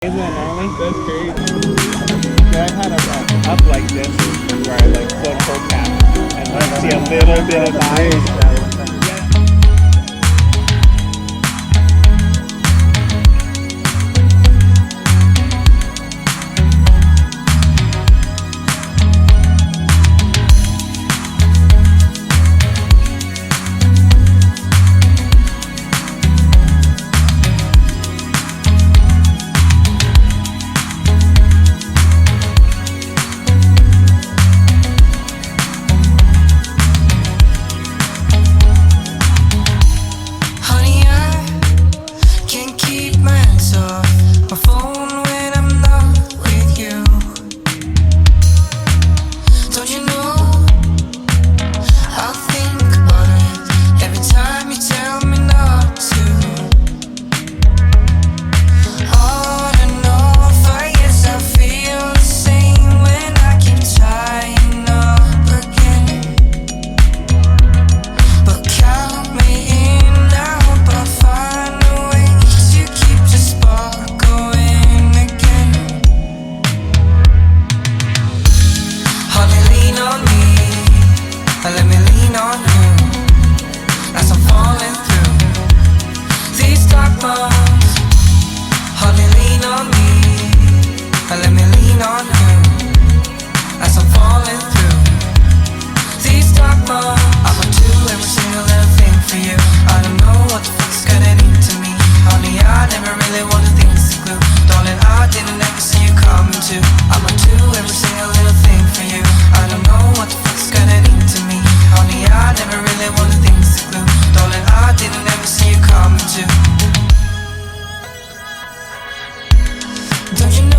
Isn't it gnarly? That's crazy. Yeah, I've had a up like this where I like float full cap and like see a little bit of ice. Honey, I can't keep my hands off my phone when I'm not with you. Don't you know? I'll think about it every time you tell me not to. On and off, I guess I feel the same when I keep trying up again. But count me in now, but find a way to keep the spark going again. Honey, lean on me, and let me lean on you as I'm falling through these dark months. Honey, lean on me, and let me lean on you as I'm falling through these dark months. I'ma do every single little thing for you. I don't know what the fuck's gonna into me. Honey, I never really wanted things to glue. Darling, I didn't ever see you coming too. I'ma do every single little thing for you. I don't know what the fuck's gonna into me. Honey, I never really wanted things to glue. Darling, I didn't ever see you coming too. Don't you